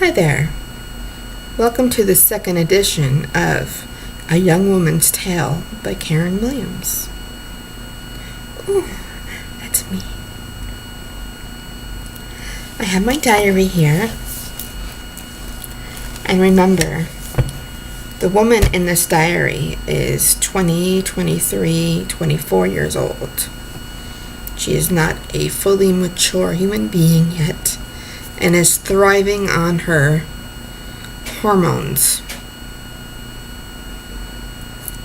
Hi there. Welcome to the second edition of A Young Woman's Tale by Karen Williams. Ooh, that's me. I have my diary here. And remember, the woman in this diary is 20, 23, 24 years old. She is not a fully mature human being yet and is thriving on her hormones.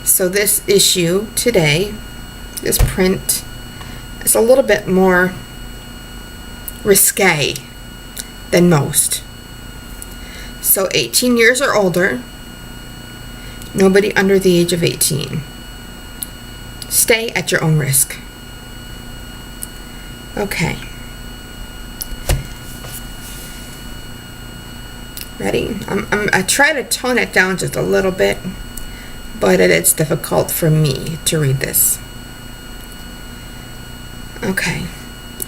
So this issue today, this print, is a little bit more risque than most. So 18 years or older, nobody under the age of 18. Stay at your own risk. Okay. Ready? I try to tone it down just a little bit, but it's difficult for me to read this. Okay.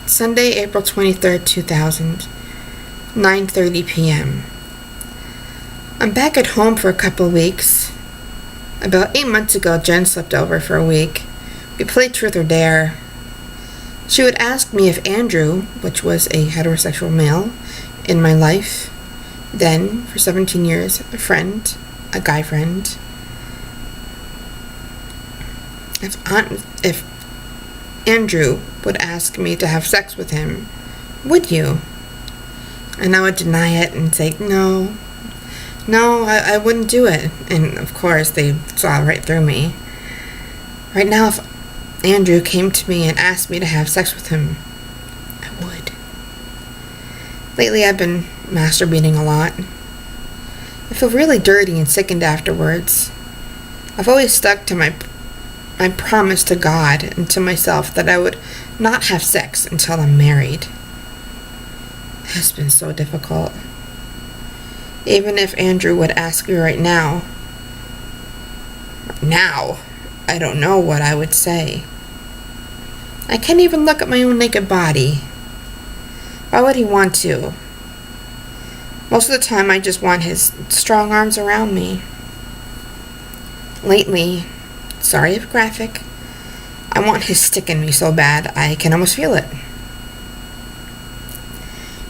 Sunday, April 23rd, 2000, 9:30 p.m. I'm back at home for a couple of weeks. About 8 months ago, Jen slept over for a week. We played Truth or Dare. She would ask me if Andrew, which was a heterosexual male in my life, then, for 17 years, a guy friend, if Andrew would ask me to have sex with him, would you? And I would deny it and say, no, I wouldn't do it. And of course, they saw right through me. Right now, if Andrew came to me and asked me to have sex with him, I would. Lately, I've been masturbating a lot. I feel really dirty and sickened afterwards. I've always stuck to my promise to God and to myself that I would not have sex until I'm married. It has been so difficult. Even if Andrew would ask me right now, I don't know what I would say. I can't even look at my own naked body. Why would he want to? Most of the time, I just want his strong arms around me. Lately, sorry if graphic, I want his stick in me so bad I can almost feel it.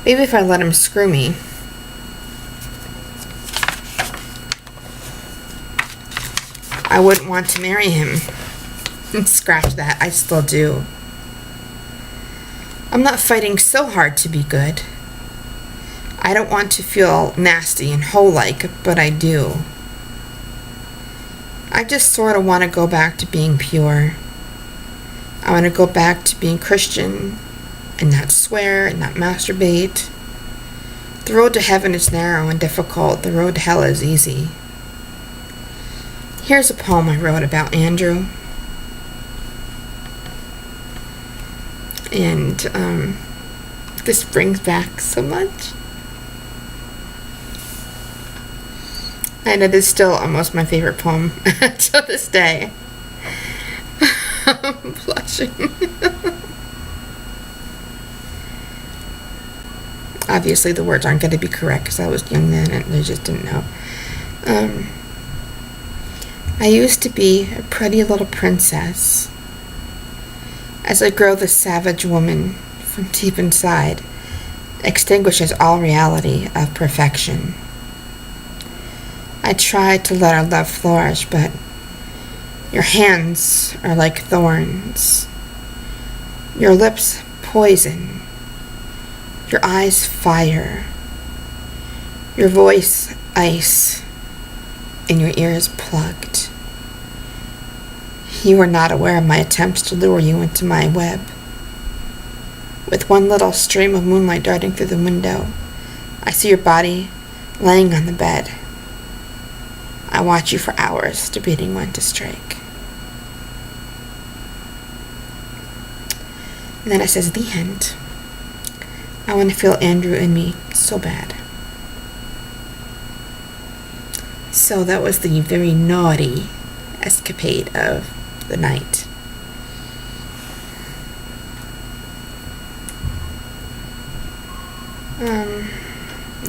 Maybe if I let him screw me. I wouldn't want to marry him. Scratch that, I still do. I'm not fighting so hard to be good. I don't want to feel nasty and hoe-like, but I do. I just sort of want to go back to being pure. I want to go back to being Christian and not swear and not masturbate. The road to heaven is narrow and difficult. The road to hell is easy. Here's a poem I wrote about Andrew. And this brings back so much. And it is still almost my favorite poem to this day. I'm blushing. Obviously the words aren't going to be correct because I was young then and I just didn't know. I used to be a pretty little princess. As I grow, the savage woman from deep inside extinguishes all reality of perfection. I tried to let our love flourish, but your hands are like thorns, your lips poison, your eyes fire, your voice ice, and your ears plugged. You were not aware of my attempts to lure you into my web. With one little stream of moonlight darting through the window, I see your body laying on the bed. I watch you for hours, debating when to strike. And then it says, the end. I want to feel Andrew in me so bad. So that was the very naughty escapade of the night.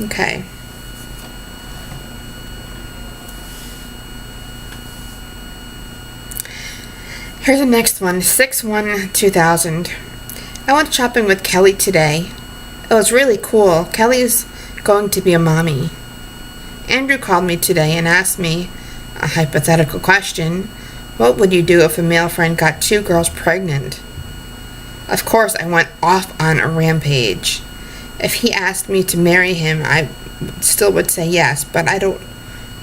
Okay. Here's the next one, 6/1/2000. I went shopping with Kelly today. It was really cool. Kelly's going to be a mommy. Andrew called me today and asked me a hypothetical question. What would you do if a male friend got 2 girls pregnant? Of course, I went off on a rampage. If he asked me to marry him, I still would say yes, but I don't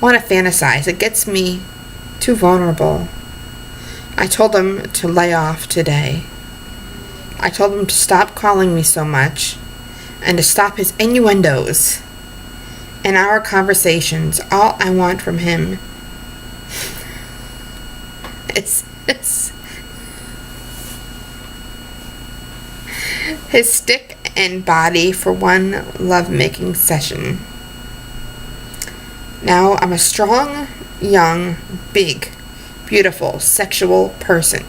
want to fantasize. It gets me too vulnerable. I told him to lay off today. I told him to stop calling me so much and to stop his innuendos. In our conversations, all I want from him is his stick and body for one love-making session. Now I'm a strong, young, big, beautiful, sexual person.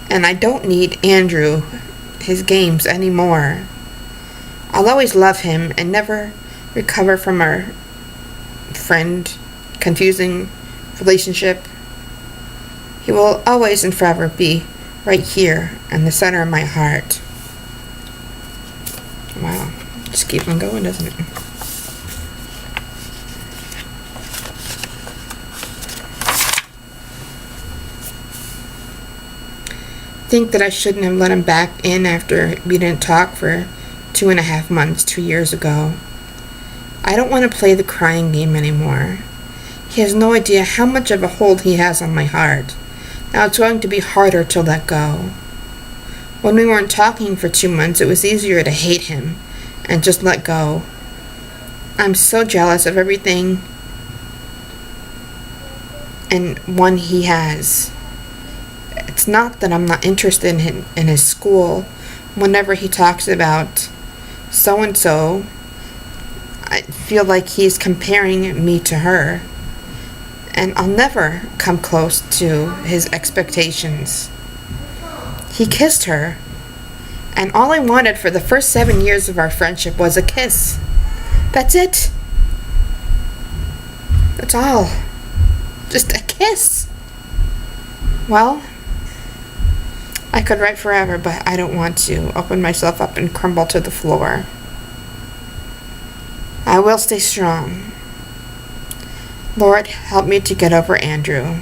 And I don't need Andrew, his games anymore. I'll always love him and never recover from our confusing relationship. He will always and forever be right here in the center of my heart. Wow, just keep on going, doesn't it? Think that I shouldn't have let him back in after we didn't talk for 2.5 months 2 years ago. I don't want to play the crying game anymore. He has no idea how much of a hold he has on my heart. Now it's going to be harder to let go. When we weren't talking for 2 months, it was easier to hate him and just let go. I'm so jealous of everything and one he has. It's not that I'm not interested in his school. Whenever he talks about so-and-so, I feel like he's comparing me to her. And I'll never come close to his expectations. He kissed her. And all I wanted for the first 7 years of our friendship was a kiss. That's it. That's all. Just a kiss. Well, I could write forever, but I don't want to open myself up and crumble to the floor. I will stay strong. Lord, help me to get over Andrew.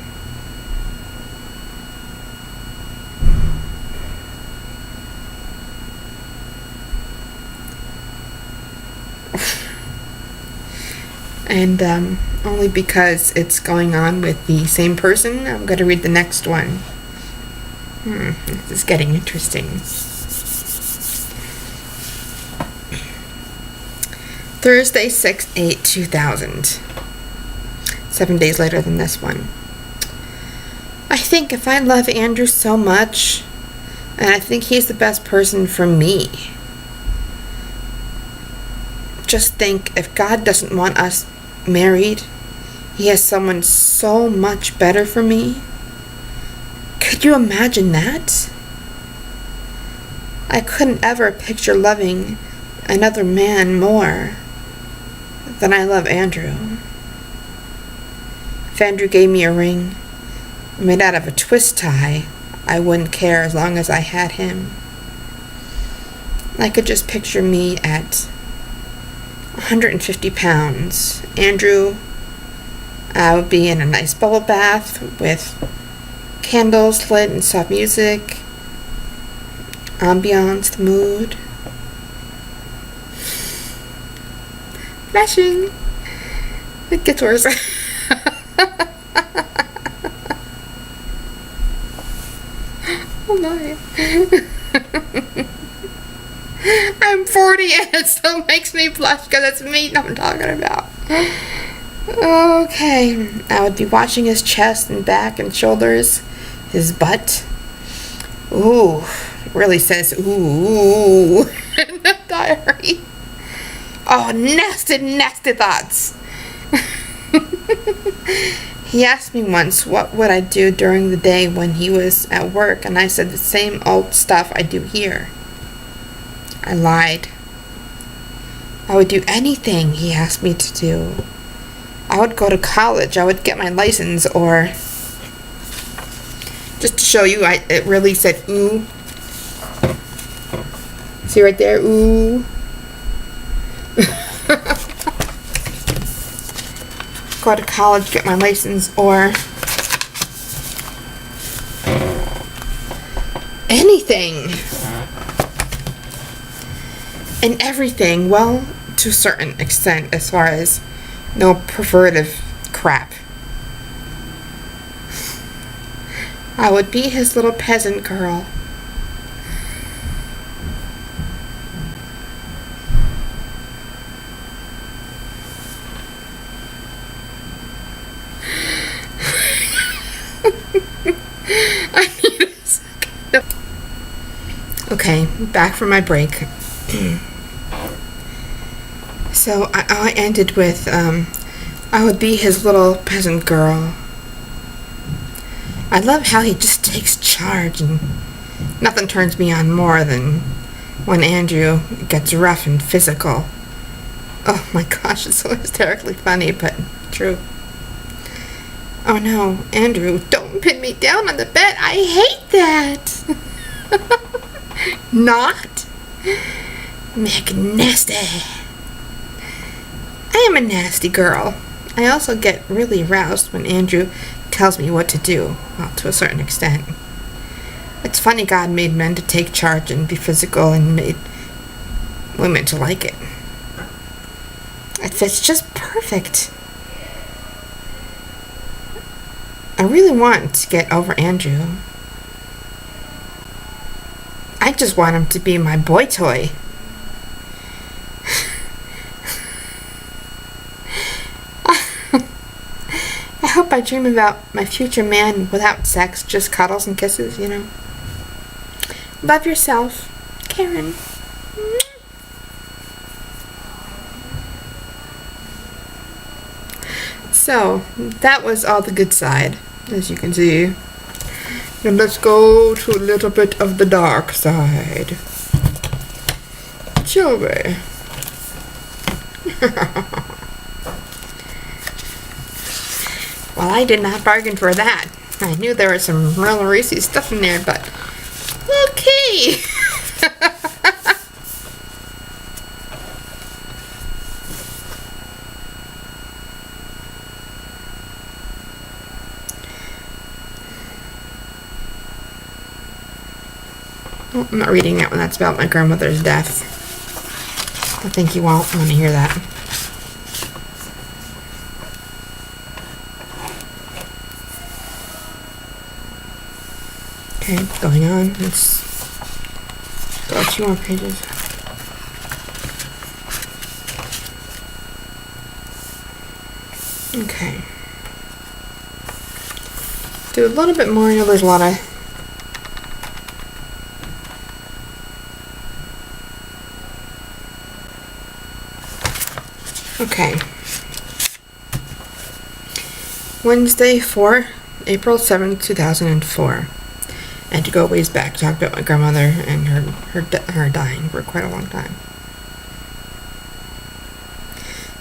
And only because it's going on with the same person, I'm going to read the next one. This is getting interesting. Thursday, 6/8/2000. 7 days later than this one. I think if I love Andrew so much, and I think he's the best person for me, just think, if God doesn't want us married, he has someone so much better for me. Could you imagine that? I couldn't ever picture loving another man more than I love Andrew. If Andrew gave me a ring made out of a twist tie, I wouldn't care as long as I had him. I could just picture me at 150 pounds. Andrew would be in a nice bubble bath with candles lit and soft music, ambiance, the mood. Flashing. It gets worse. Oh my. I'm 40 and it still makes me blush because it's meat I'm talking about. Okay. I would be watching his chest and back and shoulders, his butt. Ooh. It really says ooh in the diary. Oh, nasty thoughts. He asked me once what would I do during the day when he was at work, and I said the same old stuff I do here. I lied. I would do anything he asked me to do. I would go to college. I would get my license, or Just to show you, it really said ooh. See right there? Ooh. Go to college, get my license, or anything and everything. Well, to a certain extent, as far as no pervertive crap. I would be his little peasant girl. I need a second. Okay, back from my break. So I ended with, I would be his little peasant girl. I love how he just takes charge, and nothing turns me on more than when Andrew gets rough and physical. Oh my gosh, it's so hysterically funny, but true. Oh no, Andrew, don't pin me down on the bed. I hate that. Not McNasty. I am a nasty girl. I also get really aroused when Andrew tells me what to do, well, to a certain extent. It's funny God made men to take charge and be physical and made women to like it. It fits just perfect. I really want to get over Andrew. I just want him to be my boy toy. I hope I dream about my future man without sex, just cuddles and kisses, you know. Love yourself, Karen. So, that was all the good side, as you can see. And let's go to a little bit of the dark side. Shall we? Well, I did not bargain for that. I knew there was some real racy stuff in there, but okay. Oh, I'm not reading that one. That's about my grandmother's death. I think you won't want to hear that. Okay, going on. Let's go 2 more pages. Okay. Do a little bit more. I know there's a lot of okay. Wednesday, April 7th, 2004. I had to go ways back, talk about my grandmother and her dying for quite a long time.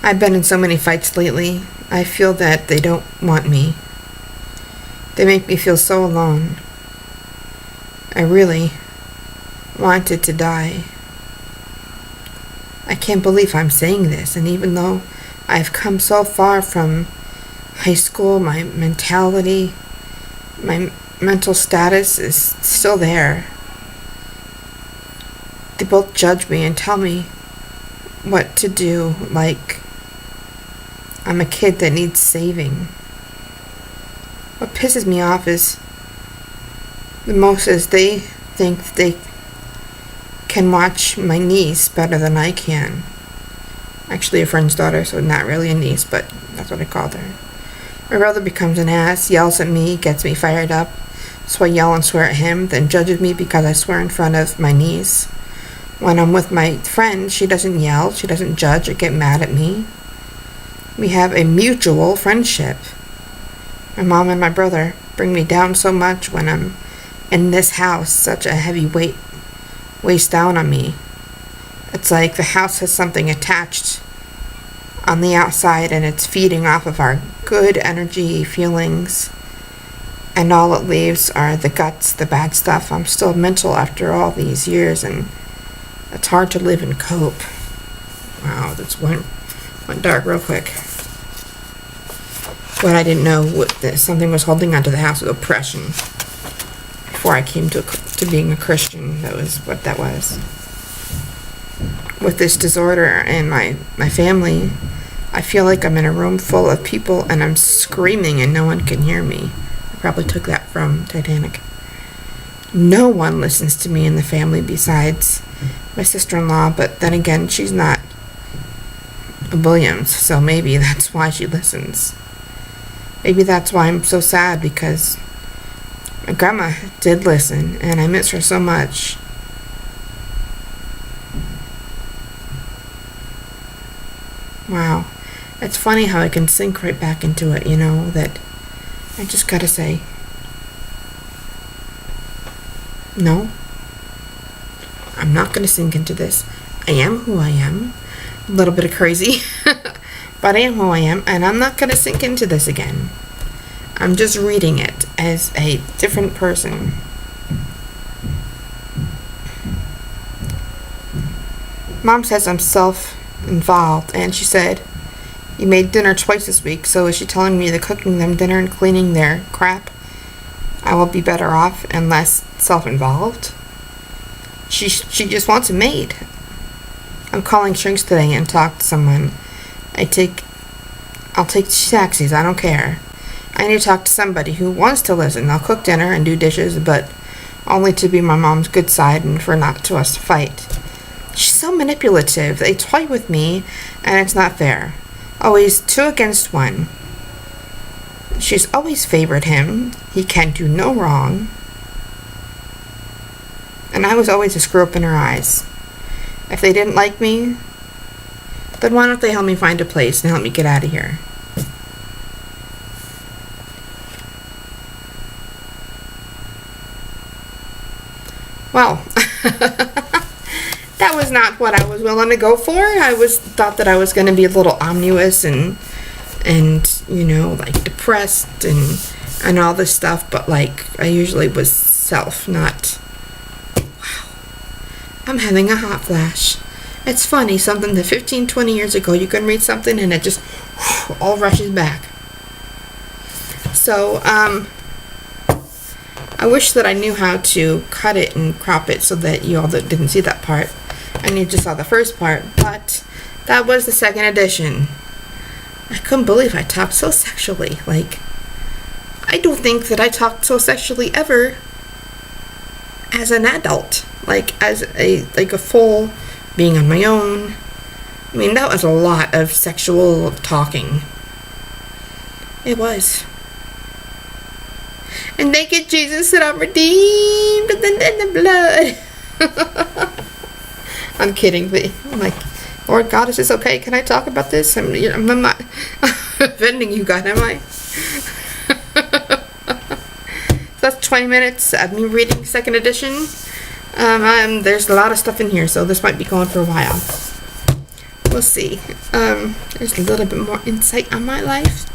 I've been in so many fights lately. I feel that they don't want me. They make me feel so alone. I really wanted to die. I can't believe I'm saying this, and even though I've come so far from high school, my mentality, my mental status is still there. They both judge me and tell me what to do, like I'm a kid that needs saving. What pisses me off is the most is they think they can watch my niece better than I can. Actually a friend's daughter, so not really a niece, but that's what I called her. My brother becomes an ass, yells at me, gets me fired up, so I yell and swear at him, then judges me because I swear in front of my niece. When I'm with my friend, she doesn't yell, she doesn't judge or get mad at me. We have a mutual friendship. My mom and my brother bring me down so much when I'm in this house, such a heavy weight weighs down on me. It's like the house has something attached on the outside and it's feeding off of our good energy, feelings, and all it leaves are the guts, the bad stuff. I'm still mental after all these years, and it's hard to live and cope. Wow, that's went dark real quick. What I didn't know, that something was holding onto the house with oppression. Before I came to being a Christian, that was what that was. With this disorder in my family, I feel like I'm in a room full of people and I'm screaming and no one can hear me. I probably took that from Titanic. No one listens to me in the family besides my sister-in-law, but then again, she's not a Williams, so maybe that's why she listens. Maybe that's why I'm so sad, because my grandma did listen, and I miss her so much. Wow. It's funny how I can sink right back into it, that I just gotta say, no, I'm not gonna sink into this. I am who I am. A little bit of crazy, but I am who I am, and I'm not gonna sink into this again. I'm just reading it as a different person. Mom says I'm self-involved, and she said, "You made dinner twice this week, so is she telling me that cooking them dinner and cleaning their crap, I will be better off and less self-involved?" She just wants a maid. I'm calling Shrinks today and talk to someone. I'll take taxis, I don't care. I need to talk to somebody who wants to listen. I'll cook dinner and do dishes, but only to be my mom's good side and for not to us to fight. She's so manipulative. They toy with me, and it's not fair. Always 2 against 1. She's always favored him. He can do no wrong. And I was always a screw up in her eyes. If they didn't like me, then why don't they help me find a place and help me get out of here? Well, that was not what I was willing to go for. I thought that I was going to be a little omnivorous and like depressed and all this stuff, but like I usually was self, not. Wow, I'm having a hot flash. It's funny, something that 15, 20 years ago you can read something and it just all rushes back. So, I wish that I knew how to cut it and crop it so that you all didn't see that part and you just saw the first part, but that was the second edition. I couldn't believe I talked so sexually. Like, I don't think that I talked so sexually ever as an adult. Like, as a full being on my own. I mean, that was a lot of sexual talking. It was. And thank you, Jesus, that I'm redeemed in the blood. I'm kidding, but I'm like, Lord God, is this okay? Can I talk about this? I'm not offending you, God, am I? So that's 20 minutes of me reading second edition. There's a lot of stuff in here, so this might be going for a while. We'll see. There's a little bit more insight on my life,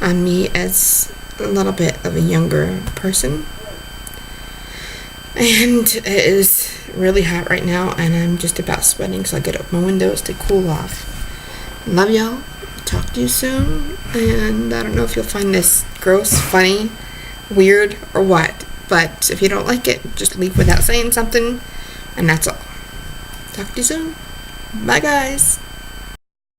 on me as a little bit of a younger person. And it is really hot right now, and I'm just about sweating, so I get up my windows to cool off. Love y'all. Talk to you soon. And I don't know if you'll find this gross, funny, weird, or what. But if you don't like it, just leave without saying something. And that's all. Talk to you soon. Bye, guys.